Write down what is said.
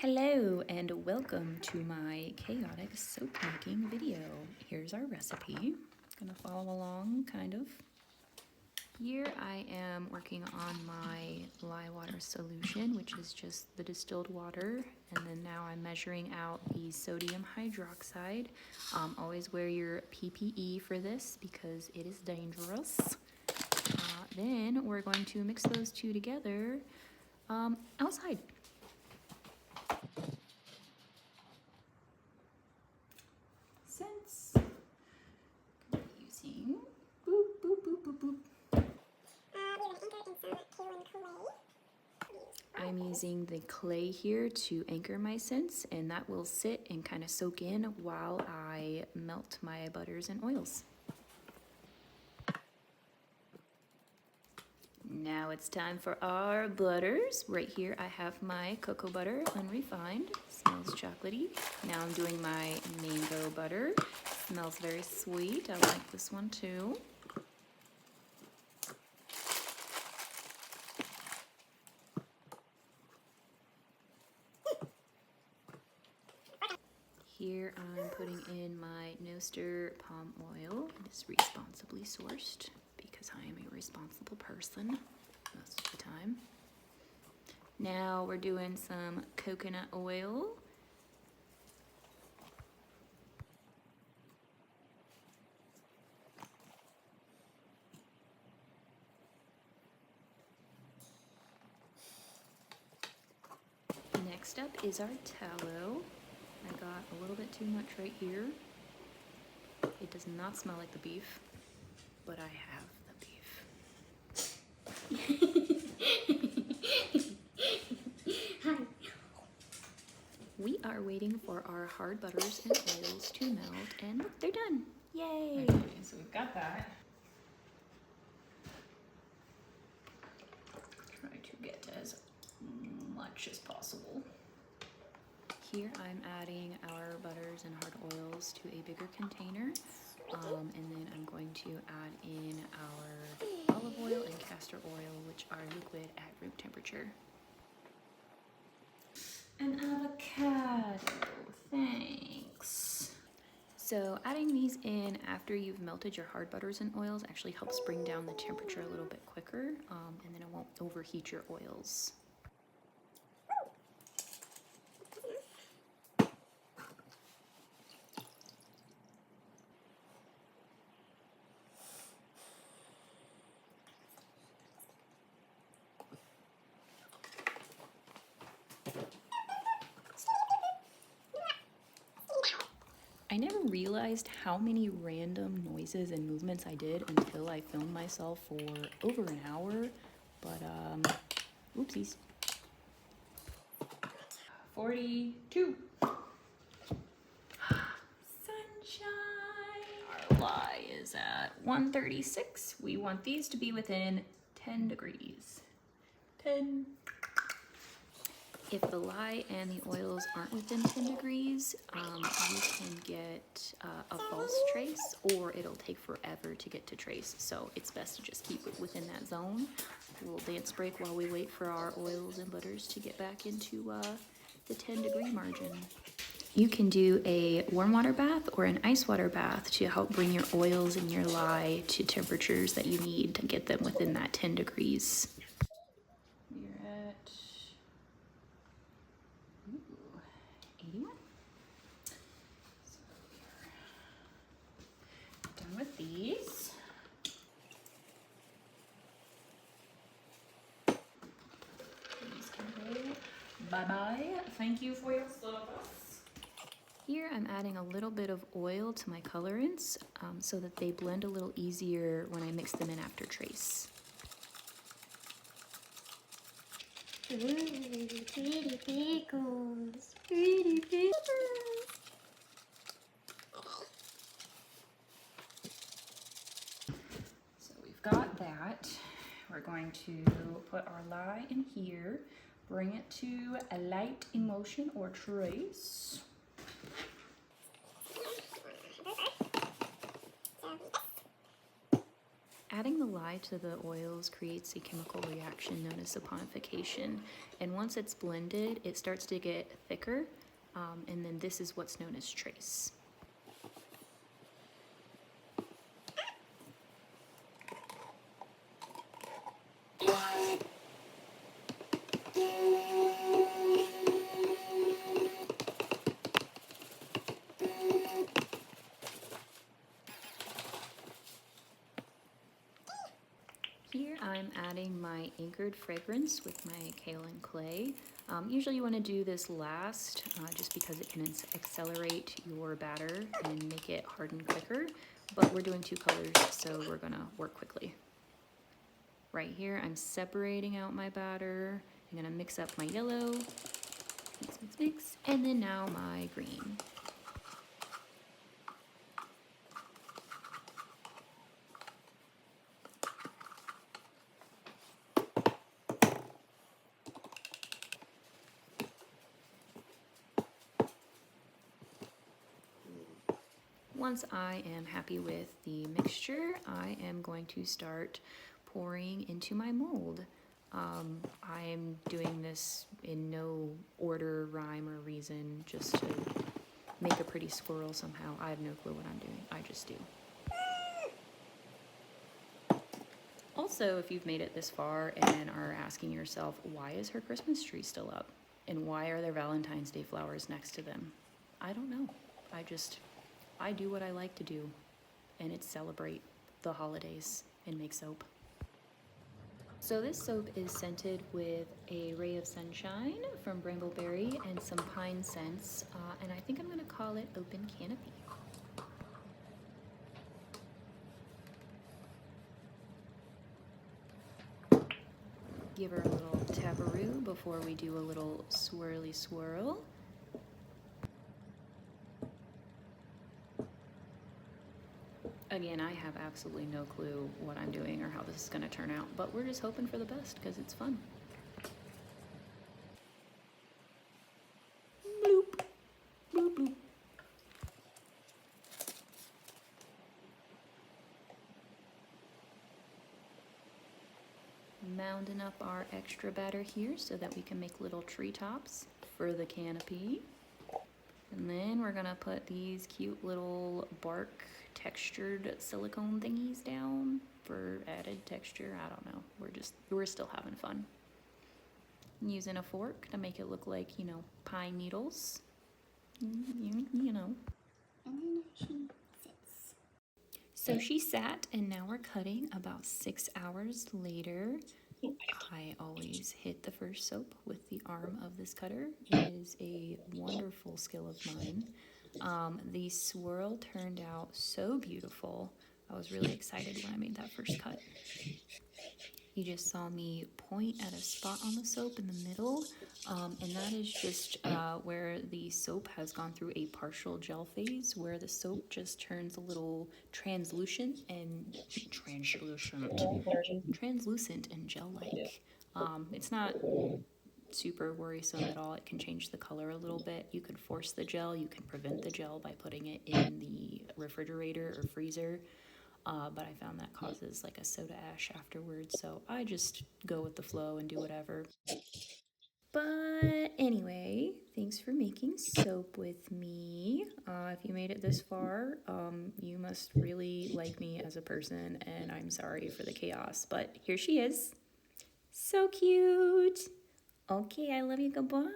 Hello and welcome to my chaotic soap making video. Here's our recipe. Gonna follow along, kind of. Here I am working on my lye water solution, which is just the distilled water, and then now I'm measuring out the sodium hydroxide. Always wear your PPE for this because it is dangerous. Then we're going to mix those two together outside. Since using boop boop boop boop boop. I'm using the clay here to anchor my scents, and that will sit and kind of soak in while I melt my butters and oils. Now it's time for our butters. Right here I have my cocoa butter, unrefined, smells chocolatey. Now I'm doing my mango butter, smells very sweet. I like this one too. Here I'm putting in my no-stir palm oil. It is responsibly sourced because I am a responsible person most of the time. Now we're doing some coconut oil. Next up is our tallow. I got a little bit too much right here. It does not smell like the beef, but I have the beef. Hi. We are waiting for our hard butters and oils to melt, and look, they're done. Yay! Okay, so we've got that. Try to get as much as possible. Here I'm adding our butters and hard oils to a bigger container, and then I'm going to add in our olive oil and castor oil, which are liquid at room temperature. An avocado, thanks. So adding these in after you've melted your hard butters and oils actually helps bring down the temperature a little bit quicker, and then it won't overheat your oils. I never realized how many random noises and movements I did until I filmed myself for over an hour, but oopsies. 42. Sunshine! Our lye is at 136. We want these to be within 10 degrees. 10. If the lye and the oils aren't within 10 degrees, you can get a false trace, or it'll take forever to get to trace. So it's best to just keep it within that zone. We'll dance break while we wait for our oils and butters to get back into the 10-degree margin. You can do a warm water bath or an ice water bath to help bring your oils and your lye to temperatures that you need to get them within that 10 degrees. We're at 81. So we're done with these. These can go bye-bye. Thank you for your service. Here I'm adding a little bit of oil to my colorants so that they blend a little easier when I mix them in after trace. Ooh, pretty pickles, pretty pickles. So we've got that. We're going to put our lye in here, bring it to a light emulsion or trace. Adding the lye to the oils creates a chemical reaction known as saponification, and once it's blended, it starts to get thicker, and then this is what's known as trace. Here I'm adding my anchored fragrance with my kaolin clay. Usually you want to do this last just because it can accelerate your batter and make it harden quicker, but we're doing 2 colors, so we're going to work quickly. Right here I'm separating out my batter. I'm going to mix up my yellow, mix, mix, mix, and then now my green. Once I am happy with the mixture, I am going to start pouring into my mold. I am doing this in no order, rhyme, or reason, just to make a pretty swirl somehow. I have no clue what I'm doing, I just do. Also, if you've made it this far and are asking yourself, why is her Christmas tree still up? And why are there Valentine's Day flowers next to them? I don't know. I do what I like to do, and it's celebrate the holidays and make soap. So this soap is scented with a ray of sunshine from brambleberry and some pine scents, and I think I'm going to call it Open Canopy. Give her a little taparoo before we do a little swirly swirl. Again, I have absolutely no clue what I'm doing or how this is going to turn out, but we're just hoping for the best because it's fun. Bloop, bloop, bloop. Mounding up our extra batter here so that we can make little treetops for the canopy. And then we're gonna put these cute little bark textured silicone thingies down for added texture. I don't know. We're still having fun. I'm using a fork to make it look like, you know, pine needles. You know. And then she sits. So she sat, and now we're cutting about 6 hours later. I always hit the first soap with the arm of this cutter. It is a wonderful skill of mine. The swirl turned out so beautiful. I was really excited when I made that first cut. You just saw me point at a spot on the soap in the middle, and that is just where the soap has gone through a partial gel phase, where the soap just turns a little translucent and gel-like. It's not super worrisome at all. It can change the color a little bit. You can force the gel. You can prevent the gel by putting it in the refrigerator or freezer. But I found that causes like a soda ash afterwards, so I just go with the flow and do whatever. But anyway, thanks for making soap with me. If you made it this far, you must really like me as a person, and I'm sorry for the chaos, but here she is. So cute. Okay, I love you. Goodbye.